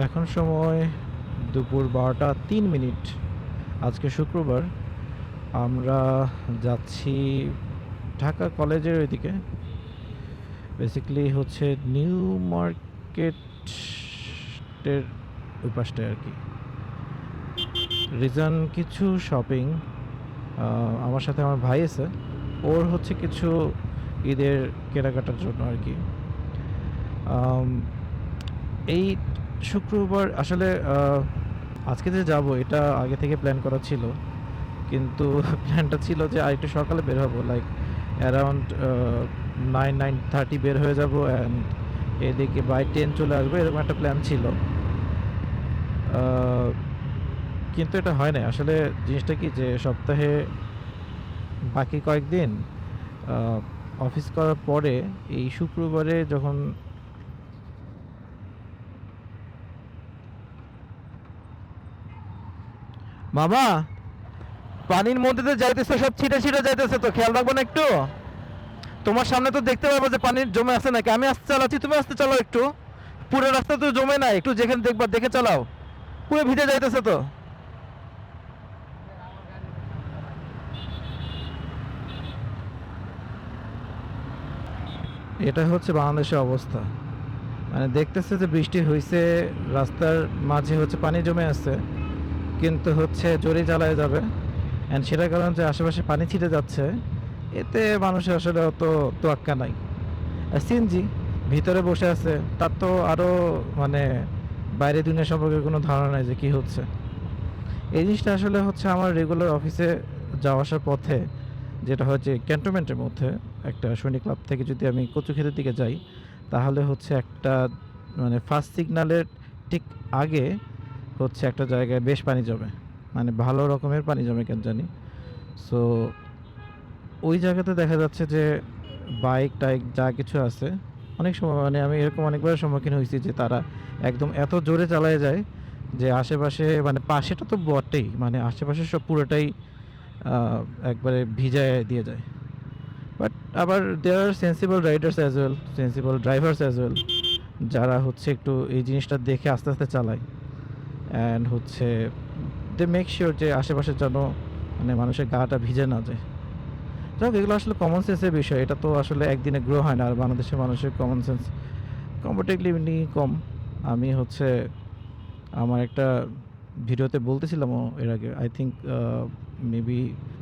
এখন সময় দুপুর 12টা 3 মিনিট। আজকে শুক্রবার। আমরা যাচ্ছি ঢাকা কলেজের ওইদিকে, বেসিক্যালি হচ্ছে নিউ মার্কেটের ওই পাশটায় আর কি। রিজন কিছু শপিং, আমার সাথে আমার ভাই আছে, ওর হচ্ছে কিছু ঈদের কেনাকাটার জন্য আর কি। এই শুক্রবার আসলে আজকে যে যাব এটা আগে থেকে প্ল্যান করা ছিল, কিন্তু প্ল্যানটা ছিল যে আরেকটু সকালে বের হবো, লাইক অ্যারাউন্ড 9-9:30 বের হয়ে যাব অ্যান্ড এদিকে বাই 10 চলে আসবো, এরকম একটা প্ল্যান ছিল। কিন্তু এটা হয় না আসলে। জিনিসটা কি যে সপ্তাহে বাকি কয়েকদিন অফিস করার পরে এই শুক্রবারে যখন মামা পানির মধ্যে তো যাইতেছে, সব ছিটে ছিটে যাইতেছে, তো খেয়াল রাখবো না একটু? তোমার সামনে তো দেখতে পারবো যে পানির জমে আছে নাকি। আমি আসতে চালাচ্ছি, তুমি আসতে চালাও একটু। পুরো রাস্তা তো জমে নাই, একটু যেখানে দেখবা দেখে চালাও। পুরো ভিজে যাইতেছে তো। এটা হচ্ছে বাংলাদেশের অবস্থা। মানে দেখতেছে যে বৃষ্টি হয়েছে, রাস্তার মাঝে হচ্ছে পানি জমে আছে, কিন্তু হচ্ছে জোরে চালায় যাবে। অ্যান্ড সেটার কারণে যে আশেপাশে পানি ছিটে যাচ্ছে, এতে মানুষের আসলে অত তোয়াক্কা নাই। আর সিএনজি ভিতরে বসে আছে, তার তো আরও মানে বাইরে দুনিয়া সম্পর্কে কোনো ধারণা নাই যে কী হচ্ছে। এই জিনিসটা আসলে হচ্ছে আমার রেগুলার অফিসে যাওয়া আসার পথে, যেটা হচ্ছে ক্যান্টনমেন্টের মধ্যে একটা সৈনিক ক্লাব থেকে যদি আমি কচুক্ষেতের দিকে যাই, তাহলে হচ্ছে একটা মানে ফার্স্ট সিগনালের ঠিক আগে হচ্ছে একটা জায়গায় বেশ পানি জমে, মানে ভালো রকমের পানি জমে কেন জানি। সো ওই জায়গাতে দেখা যাচ্ছে যে বাইক টাইক যা কিছু আছে, অনেক সময় মানে আমি এরকম অনেকবার সম্মুখীন হয়েছি যে তারা একদম এত জোরে চালায় যায় যে আশেপাশে মানে পাশেটা তো বটেই, মানে আশেপাশে সব পুরোটাই একবারে ভিজায় দিয়ে যায়। বাট আবার there are sensible riders as well, sensible drivers as well, যারা হচ্ছে একটু এই জিনিসটা দেখে আস্তে আস্তে চালায় অ্যান্ড হচ্ছে দে মেক শিওর যে আশেপাশে যেন মানে মানুষের গাটা ভিজে না যায়। যাক, এগুলো আসলে কমন সেন্সের বিষয়, এটা তো আসলে একদিনে গ্রো হয় না। আর বাংলাদেশের মানুষের কমন সেন্স কম্পারেটিভলি কম। আমি হচ্ছে আমার একটা ভিডিওতে বলতেছিলামও এর আগে, আই থিঙ্ক মেবি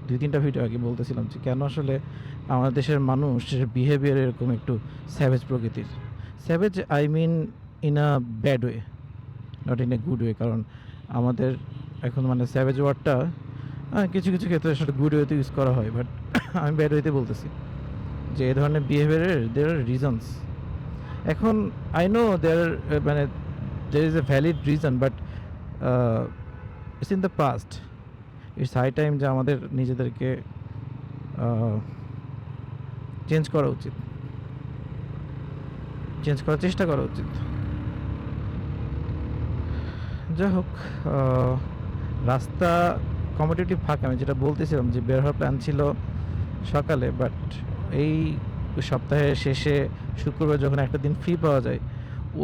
2-3টা ভিডিও আগে বলতেছিলাম যে কেন আসলে আমাদের দেশের মানুষের বিহেভিয়ার এরকম একটু স্যাভেজ প্রকৃতির। Savage I mean in a bad way, not in a good way. কারণ আমাদের এখন মানে স্যাভেজ ওয়ার্ডটা কিছু কিছু ক্ষেত্রে আসলে গুড ওয়েতে ইউজ করা হয়, বাট আমি ব্যাড ওয়েতে বলতেছি যে এ ধরনের বিহেভিয়ারের দেয়ার আর রিজনস। এখন আই নো দেয়ার মানে there is a valid reason, but it's in the past. It's high time যে আমাদের নিজেদেরকে চেঞ্জ করা উচিত, চেঞ্জ করার চেষ্টা করা উচিত। যাই হোক, রাস্তা কম্পিটিটিভ ফাঁকা। আমি যেটা বলতেছিলাম যে বের হওয়ার প্ল্যান ছিল সকালে, বাট এই সপ্তাহের শেষে শুক্রবার যখন একটা দিন ফ্রি পাওয়া যায়,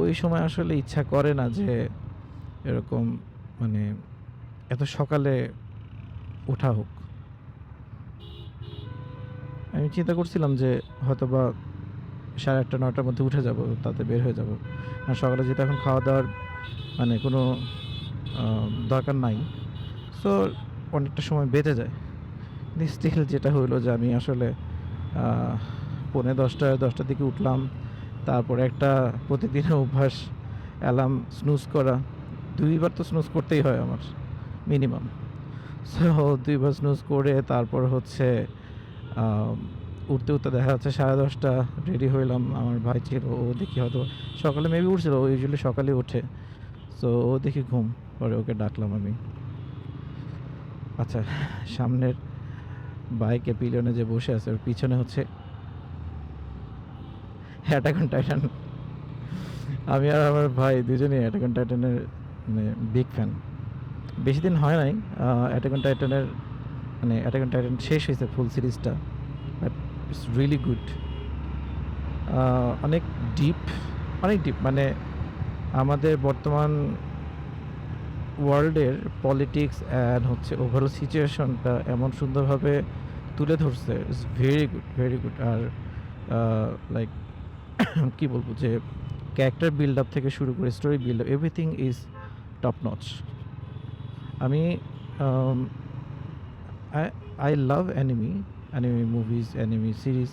ওই সময় আসলে ইচ্ছা করে না যে এরকম মানে এত সকালে ওঠা হোক। আমি চিন্তা করছিলাম যে হয়তো বা 8:30-9টার মধ্যে উঠে যাব, তাতে বের হয়ে যাব। আর সকালে যেহেতু এখন খাওয়া দাওয়ার মানে কোনো দরকার নাই, সো অনেকটা সময় বেঁচে যায়। কিন্তু স্টিল যেটা হইলো যে আমি আসলে 10:45-10টার দিকে উঠলাম। তারপরে একটা প্রতিদিনের অভ্যাস, অ্যালার্ম স্নুজ করা। 2বার তো স্নুজ করতেই হয় আমার মিনিমাম। সো 2বার স্নুজ করে তারপর হচ্ছে উঠতে উঠতে দেখা যাচ্ছে 10:30, রেডি হইলাম। আমার ভাই ছিল, ও দেখি হয়তো সকালে মেবি উঠছিল, ও ইউজুয়ালি সকালে ওঠে। সো ও দেখি ঘুম, পরে ওকে ডাকলাম আমি। আচ্ছা, সামনের বাইকে পিলিয়নে যে বসে আছে ওর পিছনে হচ্ছে অ্যাটাক অন টাইটান। আমি আর আমার ভাই দুজনেই অ্যাটাক অন টাইটানের মানে বিগ ফ্যান। বেশি দিন হয় নাই অ্যাটাক অন টাইটানের, মানে অ্যাটাক অন টাইটান শেষ হয়েছে ফুল সিরিজটা, বাট ইটস রিয়েলি গুড। অনেক ডিপ, অনেক ডিপ, মানে আমাদের বর্তমান ওয়ার্ল্ডের পলিটিক্স অ্যান্ড হচ্ছে ওভারঅল সিচুয়েশনটা এমন সুন্দরভাবে তুলে ধরছে, ইটস ভেরি গুড। আর লাইক কি বলবো, যে ক্যারেক্টার বিল্ড আপ থেকে শুরু করে story build up, everything is top notch. আমি I love anime movies, anime series,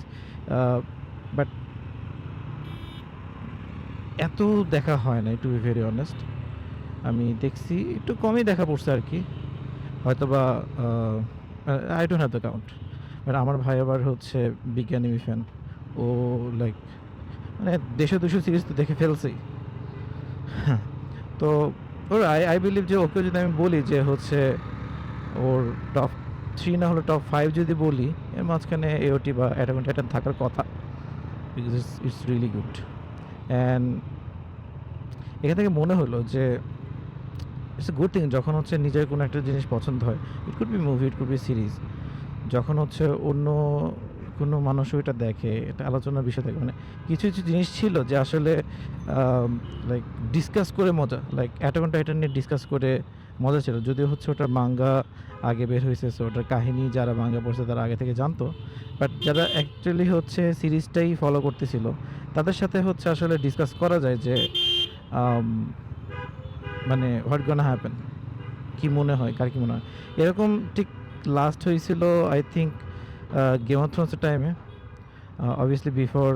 but এত দেখা হয় না, টু বি ভেরি অনেস্ট। আমি দেখছি একটু কমই দেখা পড়ছে আর কি, হয়তো বা I don't have the count. But আমার ভাই আবার হচ্ছে বিগ অ্যানিমি ফ্যান। ও লাইক মানে 150-200 সিরিজ তো দেখে ফেলছেই। তো ওর আই বিলিভ যে ওকে যদি আমি বলি যে হচ্ছে ওর টপ 3 না হলে টপ 5 যদি বলি, এর মাঝখানে এওটি বা অ্যাটাক অন টাইটান থাকার কথা, because it's really good. And এখান থেকে মনে হলো যে ইটস এ গুড থিং যখন হচ্ছে নিজের কোনো একটা জিনিস পছন্দ হয়, it could be movie, it could be series, যখন হচ্ছে অন্য কোনো মানুষ ওইটা দেখে, এটা আলোচনার বিষয় থাকে। মানে কিছু কিছু জিনিস ছিল যে আসলে লাইক ডিসকাস করে মজা, লাইক অ্যাটাক অন টাইটান নিয়ে ডিসকাস করে মজা ছিল, যদিও হচ্ছে ওটার মাঙ্গা আগে বের হয়েছে, সো ওটার কাহিনী যারা মাঙ্গা পড়ছে তারা আগে থেকে জানতো। বাট যারা অ্যাকচুয়ালি হচ্ছে সিরিজটাই ফলো করতেছিল, তাদের সাথে হচ্ছে আসলে ডিসকাস করা যায় যে মানে হোয়াট গোনা হ্যাপেন, কী মনে হয়, কার কী মনে হয়। এরকম ঠিক লাস্ট হয়েছিল আই থিঙ্ক গেম অফ থ্রোনসের টাইমে, অবভিয়াসলি বিফোর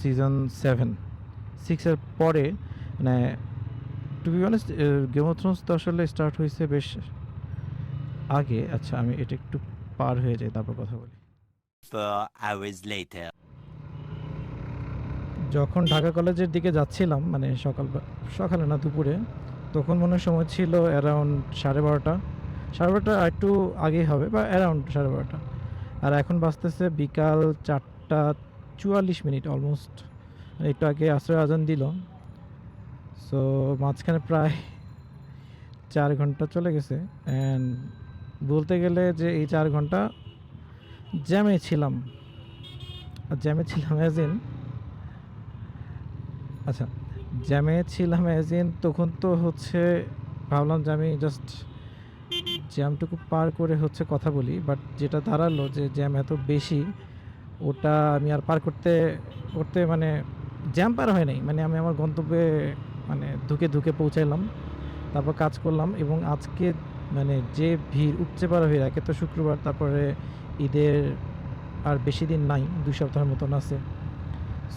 সিজন 6-এর পরে। মানে to be honest Game of Thrones তো আসলে স্টার্ট হয়েছে বেশ আগে। আচ্ছা, আমি এটা একটু পার হয়ে যাই, তারপর কথা বলি। 4 hours later. যখন ঢাকা কলেজের দিকে যাচ্ছিলাম, মানে সকালে না দুপুরে, তখন মনে হয় সময় ছিল অ্যারাউন্ড 12:30, 12:30 আর একটু আগেই হবে, বা অ্যারাউন্ড 12:30। আর এখন বাজতেছে বিকাল 4:44, অলমোস্ট একটু আগে আসরের আজান দিল। সো মাঝখানে প্রায় 4 ঘন্টা চলে গেছে। অ্যান্ড বলতে গেলে যে এই 4 ঘন্টা জ্যামে ছিলাম। আর জ্যামে ছিলাম অ্যাজ ইন, আচ্ছা, জ্যামে ছিলাম অ্যাজ ইন তখন তো হচ্ছে ভাবলাম যে আমি জাস্ট জ্যামটুকু পার করে হচ্ছে কথা বলি। বাট যেটা দাঁড়ালো যে জ্যাম এত বেশি, ওটা আমি আর পার করতে করতে মানে জ্যাম পার হয় নাই, মানে আমি আমার গন্তব্যে মানে ধুকে পৌঁছাইলাম, তারপর কাজ করলাম। এবং আজকে মানে যে ভিড় উপচে পড়া ভিড়, একে তো শুক্রবার, তারপরে ঈদের আর বেশি দিন নাই, 2 সপ্তাহের মতন আছে।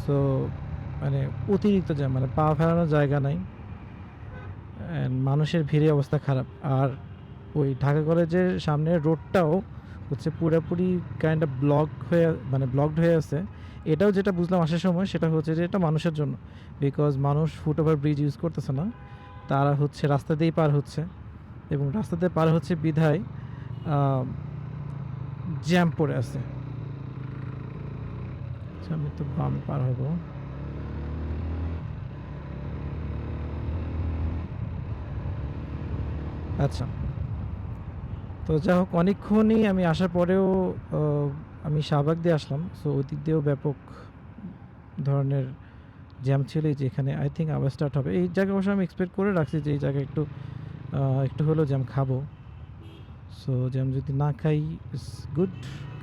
সো মানে অতিরিক্ত জ্যাম, মানে পা ফেলানোর জায়গা নাই, মানুষের ভিড়ে অবস্থা খারাপ। আর ওই ঢাকা কলেজের সামনের রোডটাও হচ্ছে পুরোপুরি কাইন্ড অফ ব্লকড হয়ে আছে। এটাও যেটা বুঝলাম আসার সময়, সেটা হচ্ছে যে এটা মানুষের জন্য, বিকজ মানুষ ফুটওভার ব্রিজ ইউজ করতেছে না, তারা হচ্ছে রাস্তা দিয়েই পার হচ্ছে, এবং রাস্তা দিয়ে পার হচ্ছে বিধায় জ্যাম পড়ে আছে। আচ্ছা, আমি তো বামে পার হব। আচ্ছা, তো যাই হোক, অনেকক্ষণই আমি আসার পরেও আমি শাহবাগ দিয়ে আসলাম। সো ওই দিক দিয়েও ব্যাপক ধরনের জ্যাম ছিল, যেখানে আই থিঙ্ক আবার স্টার্ট হবে। এই জায়গায় অবশ্য আমি এক্সপেক্ট করে রাখছি যে এই জায়গায় একটু হলেও জ্যাম খাবো। সো জ্যাম যদি না খাই, ইটস গুড।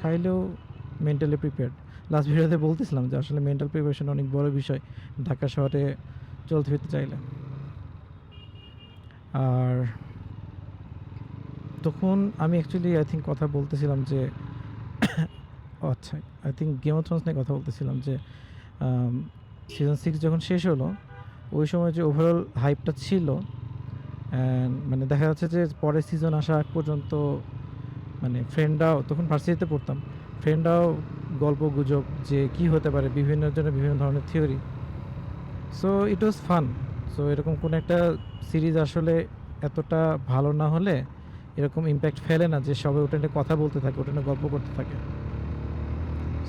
খাইলেও মেন্টালি প্রিপেয়ার্ড। লাস্ট ভিডিওতে বলতেছিলাম যে আসলে মেন্টাল প্রিপারেশন অনেক বড় বিষয় ঢাকা শহরে চলতে ফিরতে চাইলে। আর তখন আমি অ্যাকচুয়ালি আই থিঙ্ক কথা বলতেছিলাম যে আচ্ছা, I think Game of Thrones নিয়ে কথা বলতেছিলাম যে সিজন 6 যখন শেষ হলো, ওই সময় যে ওভারঅল হাইপটা ছিল, অ্যান্ড মানে দেখা যাচ্ছে যে পরের সিজন আসা আগ পর্যন্ত মানে ফ্রেন্ডরাও, তখন ভার্সিটিতে পড়তাম, ফ্রেন্ডরাও গল্প গুজব যে কী হতে পারে, বিভিন্ন জনের বিভিন্ন ধরনের theory. So it was fun. So এরকম কোনো একটা সিরিজ আসলে এতটা ভালো না হলে এরকম ইম্প্যাক্ট ফেলে না যে সবাই ওটা নিয়ে কথা বলতে থাকে, ওটা নিয়ে গল্প করতে থাকে।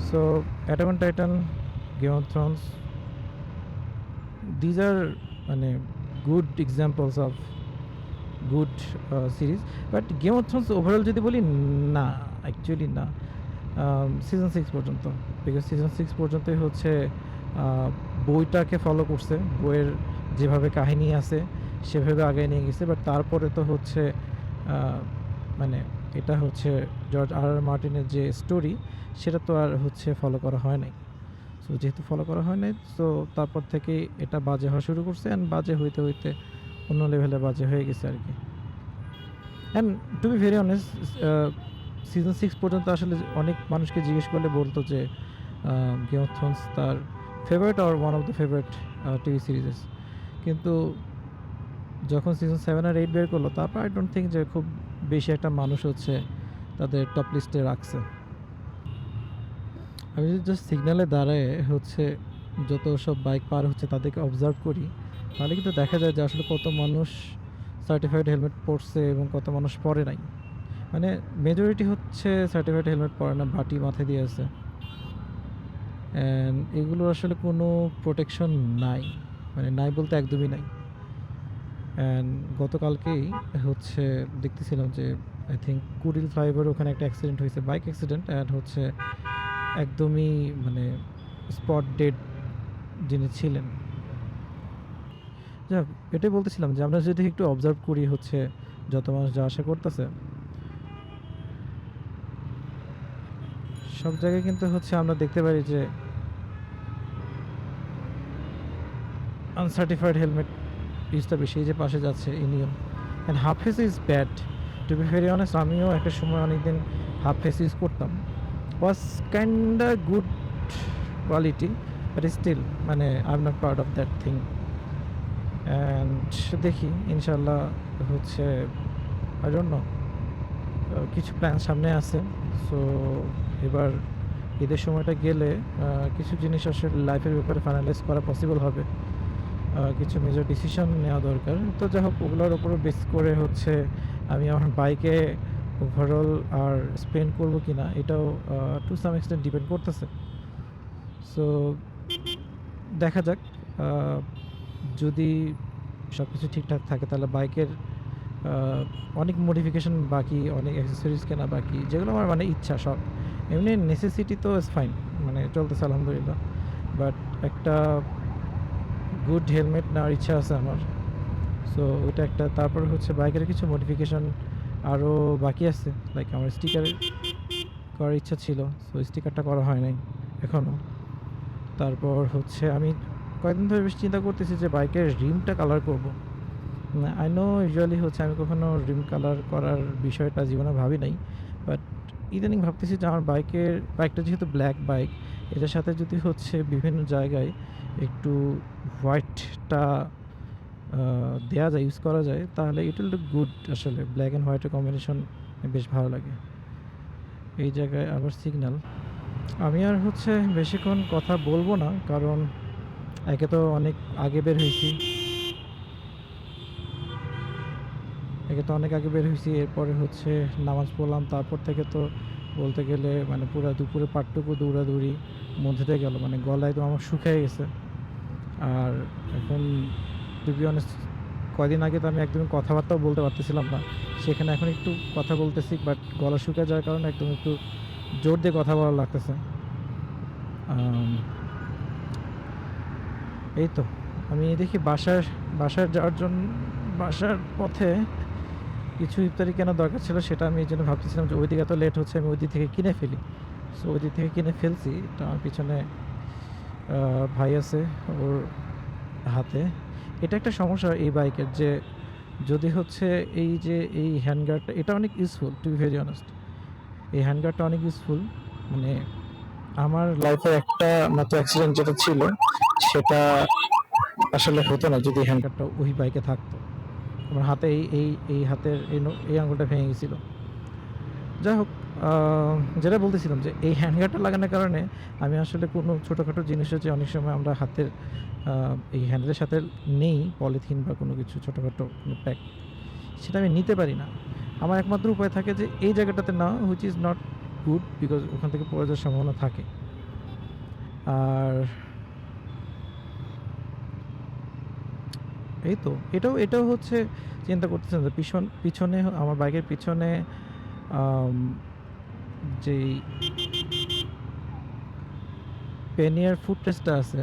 So Attack on Titan, Game of Thrones, these are মানে good examples of good series. But Game of Thrones overall যদি বলি, না, অ্যাকচুয়ালি না, সিজন 6 পর্যন্ত, বিকজ সিজন 6 পর্যন্তই হচ্ছে বইটাকে ফলো করছে, বইয়ের যেভাবে কাহিনী আছে সেভাবে আগায় নিয়ে গেছে, বাট তারপরে তো হচ্ছে মানে এটা হচ্ছে জর্জ আর মার্টিনের যে স্টোরি সেটা তো আর হচ্ছে ফলো করা হয় নাই। সো যেহেতু ফলো করা হয় নাই, সো তারপর থেকেই এটা বাজে হওয়া শুরু করছে, অ্যান্ড বাজে হইতে হইতে অন্য লেভেলে বাজে হয়ে গেছে আর কি। And to be very honest, season 6 পর্যন্ত আসলে অনেক মানুষকে জিজ্ঞেস করলে বলতো যে গেম অফ থ্রোনস তার ফেভারিট আর one of the favourite TV series, কিন্তু যখন সিজন 7 আর 8 বের করলো তারপর আই ডোন্ট থিঙ্ক যে খুব বেশি একটা মানুষ হচ্ছে তাদের টপ লিস্টে রাখছে। আমি যদি জাস্ট সিগন্যালে দাঁড়ায় হচ্ছে যত সব বাইক পার হচ্ছে তাদেরকে অবজার্ভ করি, তাহলে কিন্তু দেখা যায় যে আসলে কত মানুষ সার্টিফাইড হেলমেট পরছে এবং কত মানুষ পরে নাই। মানে মেজরিটি হচ্ছে সার্টিফাইড হেলমেট পরে না, বাটি মাথায় দিয়ে আছে, অ্যান্ড এগুলোর আসলে কোনো প্রোটেকশন নাই, মানে নাই বলতে একদমই নাই। অ্যান্ড গতকালকেই হচ্ছে দেখতেছিলাম যে আই থিঙ্ক কুড়িল ফ্লাইওভার ওখানে একটা অ্যাক্সিডেন্ট হয়েছে, বাইক অ্যাক্সিডেন্ট, অ্যান্ড হচ্ছে একদমই মানে স্পট ডেড যিনি ছিলেন। যাক, এটাই বলতেছিলাম যে আমরা যদি একটু অবজার্ভ করি হচ্ছে যত মানুষ যা আশা করতেছে সব জায়গায় কিন্তু হচ্ছে আমরা দেখতে পারি যে আনসার্টিফাইড হেলমেট ইউজটা বেশি। এই যে পাশে যাচ্ছে এই নিয়ম, and half face is bad to be very honest. আমিও একটা সময় অনেকদিন হাফ ফেস ইউজ করতাম, was kinda good quality, but still মানে I am not part of that thing. And দেখি ইনশাল্লাহ হচ্ছে আই ডোন্ট নো, কিছু প্ল্যান সামনে আছে। সো এবার ঈদের সময়টা গেলে কিছু জিনিস আসলে লাইফের ব্যাপারে ফাইনালাইজ করা পসিবল হবে, কিছু মেজর ডিসিশন নেওয়া দরকার। তো যাই হোক, ওগুলোর উপরে বেস করে হচ্ছে আমি আমার বাইকে ওভারঅল আর স্পেন্ড করবো কি না এটাও টু সাম এক্সটেন্ট ডিপেন্ড করতেছে। সো দেখা যাক, যদি সব কিছু ঠিকঠাক থাকে তাহলে বাইকের অনেক মডিফিকেশন বাকি, অনেক অ্যাক্সেসরিজ কেনা বাকি, যেগুলো আমার মানে ইচ্ছা সব। এমনি নেসেসিটি তো ইজ ফাইন, মানে চলতেছে আলহামদুলিল্লাহ, বাট একটা গুড হেলমেট নেওয়ার ইচ্ছা আছে আমার। সো ওইটা একটা। তারপর হচ্ছে বাইকের কিছু মডিফিকেশন আরও বাকি আছে, লাইক আমার স্টিকার করার ইচ্ছা ছিল, সো স্টিকারটা করা হয় নাই এখনও। তারপর হচ্ছে আমি কয়েকদিন ধরে বেশ চিন্তা করতেছি যে বাইকের রিমটা কালার করব। আই নো ইউজুয়ালি হচ্ছে আমি কখনো রিম কালার করার বিষয়টা জীবনে ভাবি নাই, বাট ইদানিং ভাবতেছি যে আমার বাইকটা যেহেতু ব্ল্যাক বাইক, এটার সাথে যদি হচ্ছে বিভিন্ন জায়গায় একটু হোয়াইটটা দেওয়া যায়, ইউজ করা যায়, তাহলে ইট উইল লুক গুড। আসলে ব্ল্যাক অ্যান্ড হোয়াইটের কম্বিনেশন বেশ ভালো লাগে। এই জায়গায় আবার সিগন্যাল। আমি আর হচ্ছে বেশিক্ষণ কথা বলবো না, কারণ একে তো অনেক আগে বের হয়েছি, এরপরে হচ্ছে নামাজ পড়লাম, তারপর থেকে তো বলতে গেলে মানে পুরো দুপুরে পাটটুকু দৌড়াদৌড়ি মধ্যে দিয়ে গেল, মানে গলা একদম আমার শুকিয়ে গেছে। আর এখন টু বি অনেস্ট কয়দিন আগে তো আমি একদমই কথাবার্তাও বলতে পারতেছিলাম না, সেখানে এখন একটু কথা বলতেছি, বাট গলা শুকিয়ে যাওয়ার কারণে একদম একটু জোর দিয়ে কথা বলা লাগতেছে। এই তো আমি দেখি বাসার যাওয়ার জন্য, বাসার পথে কিছু ইফতারি কেনা দরকার ছিল, সেটা আমি এই জন্য ভাবতেছিলাম যে ওইদিকে এত লেট হচ্ছে, আমি ওই দিক থেকে কিনে ফেলি। সো ওই দিক থেকে কিনে ফেলছি। তো আমার পিছনে ভাই আছে, ওর হাতে। এটা একটা সমস্যা এই বাইকের, যে যদি হচ্ছে এই যে এই হ্যান্ডগার্ডটা, এটা অনেক useful to be very honest. এই হ্যান্ডগার্ডটা অনেক ইউজফুল, মানে আমার লাইফে একটা মাত্র অ্যাক্সিডেন্ট যেটা ছিল সেটা আসলে হতো না যদি হ্যান্ডগার্ডটা ওই বাইকে থাকতো। আমার হাতে এই হাতের এই আঙুলটা ভেঙে গেছিলো। যাই হোক, যেটা বলতেছিলাম যে এই হ্যান্ডগার্ডটা লাগানোর কারণে আমি আসলে কোনো ছোটোখাটো জিনিস হচ্ছে অনেক সময় আমরা হাতের এই হ্যান্ডেলের সাথে নেই পলিথিন বা কোনো কিছু ছোটোখাটো কোনো প্যাক, সেটা আমি নিতে পারি না। আমার একমাত্র উপায় থাকে যে এই জায়গাটাতে না, which is not good, because ওখান থেকে পড়ে যাওয়ার সম্ভাবনা থাকে। আর এই তো এটাও হচ্ছে চিন্তা করতেছেন যে পিছনে আমার বাইকের পিছনে যেই পেনিয়ার ফুট রেস্টটা আছে,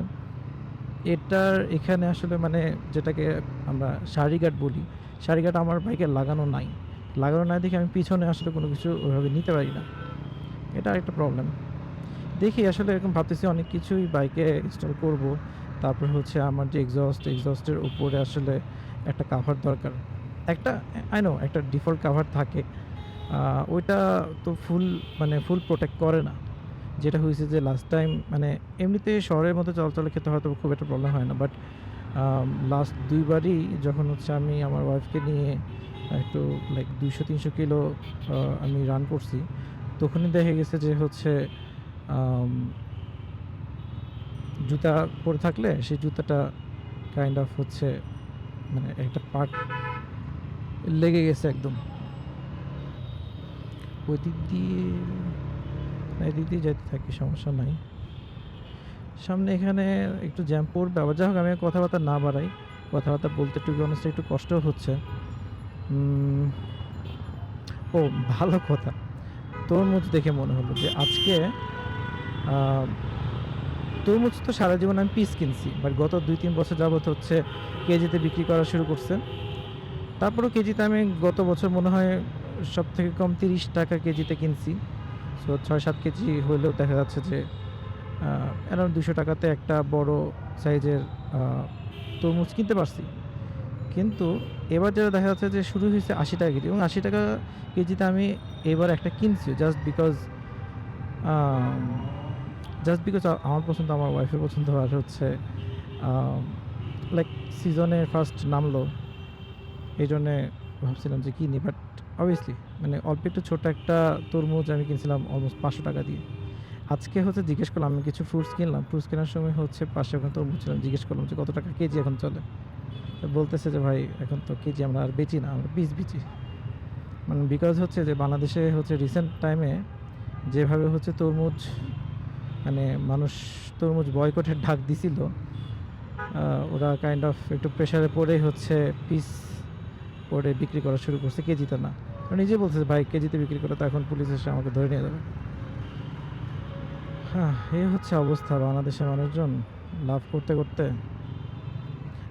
এটার এখানে আসলে মানে যেটাকে আমরা সারি গার্ড বলি, সারি গার্ড আমার বাইকে লাগানো নাই। লাগানো নাই দেখে আমি পিছনে আসলে কোনো কিছু ওইভাবে নিতে পারি না। এটা আরেকটা প্রবলেম। দেখি আসলে এরকম ভাবতেছি অনেক কিছুই বাইকে ইনস্টল করব। তারপর হচ্ছে আমার যে এক্সহস্টের উপরে আসলে একটা কাভার দরকার। একটা আই নো একটা ডিফল্ট কাভার থাকে। ওইটা তো ফুল প্রোটেক্ট করে না। যেটা হইছে যে লাস্ট টাইম মানে এমনিতে শহরের মধ্যে চলাচলের ক্ষেত্রে হয়তো খুব একটা প্রবলেম হয় না। বাট লাস্ট ২ বারই যখন হচ্ছে আমি আমার ওয়াইফকে নিয়ে একটু লাইক ২০০-৩০০ কিলো আমি রান করছি। তখনই দেখা গেছে যে হচ্ছে আম জুতা পরে থাকলে সেই জুতাটা কাইন্ড অফ হচ্ছে মানে একটা পার্ট লেগে গেছে একদম। ওই দিক দিয়ে না এদিক দিয়ে যাইতে থাকি সমস্যা নাই। সামনে এখানে একটু জ্যাম পড়বে আবার। যাই হোক আমি আর কথাবার্তা না বাড়াই। কথাবার্তা বলতে টু বি অনেস্ট একটু কষ্টও হচ্ছে। উম ও ভালো কথা। তরমুজ দেখে মনে হলো যে আজকে আ তরমুজ তো সারা জীবন আমি পিস কিনছি। বাট গত ২-৩ বছর যাবত হচ্ছে কেজিতে বিক্রি করা শুরু করছে। তারপরেও কেজিতে আমি গত বছর মনে হয় সবথেকে কম ৳৩০ কেজিতে কিনছি। সো ৬-৭ কেজি হইলেও দেখা যাচ্ছে যে অ্যারাউন্ড ৳২০০ তে একটা বড় সাইজের আ তরমুজ কিনতে পারছি। কিন্তু এবার যেটা দেখা যাচ্ছে যে শুরু হইছে ৳৮০ কেজি এবং ৳৮০ কেজিতে আমি এবার একটা কিনছি আম জাস্ট বিকজ আমার পছন্দ, আমার ওয়াইফের পছন্দ আর হচ্ছে আম লাইক সিজনে ফার্স্ট নামলো। এইজন্যে ভাবছিলাম যে কিনি। বাট অবভিয়াসলি মানে অল্প একটু ছোট একটা তরমুজ আমি কিনছিলাম অলমোস্ট ৳৫০০ দিয়ে। আজকে হচ্ছে জিজ্ঞেস করলাম আমি কিছু ফ্রুটস কিনলাম। ফ্রুটস কেনার সময় হচ্ছে পাশে ওখানে তরমুজ ছিল। জিজ্ঞেস করলাম যে, "কত টাকা কেজি এখন চলে?" তো বলতেছে যে, "ভাই এখন তো কেজি আমরা আর বেচি না, আমরা পিস বেচি।" মানে বিকজ হচ্ছে যে বাংলাদেশে হচ্ছে রিসেন্ট টাইমে যেভাবে হচ্ছে তরমুজ মানে মানুষ তরমুজ বয়কটের ডাক দিছিল, আ ওরা কাইন্ড অফ একটু প্রেশারে পড়েই হচ্ছে পিস করে বিক্রি করা শুরু করছে, কেজিতে না। ও নিজেই বলতেছে, "ভাই কেজিতে বিক্রি করলে তো এখন পুলিশ এসে আমাকে ধরে নিয়ে যাবে।" এই হচ্ছে অবস্থা বাংলাদেশের মানুষজন লাভ করতে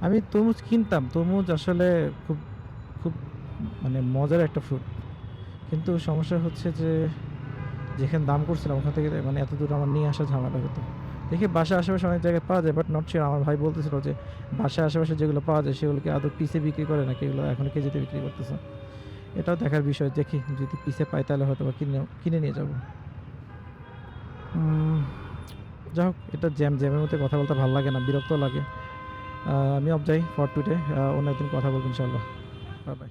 আমি তরমুজ কিনতাম। তরমুজ আসলে খুব, খুব মানে মজার একটা ফ্রুট। কিন্তু সমস্যা হচ্ছে যে যেখানে দাম করছিলাম ওখান থেকে মানে এতদূর আমার নিয়ে আসা ঝামেলা হতো। দেখি বাসার আশেপাশে অনেক জায়গায় পাওয়া যায় বাট নট সিউর। আমার ভাই বলতেছিল যে বাসার আশেপাশে যেগুলো পাওয়া যায় সেগুলোকে আদৌ পিসে বিক্রি করে নাকি এগুলো এখনো কেজিতে বিক্রি করতেছে। এটাও দেখার বিষয়। দেখি যদি পিসে পাই তাহলে হয়তোবা কিনে নিয়ে যাবো। উম যাই হোক এটা জ্যামের মধ্যে কথা বলতে ভাল লাগে না, বিরক্তও লাগে। আমি অফ যাই ফর টুডে। অন্য একদিন কথা বলব ইনশাআল্লাহ। Bye, by.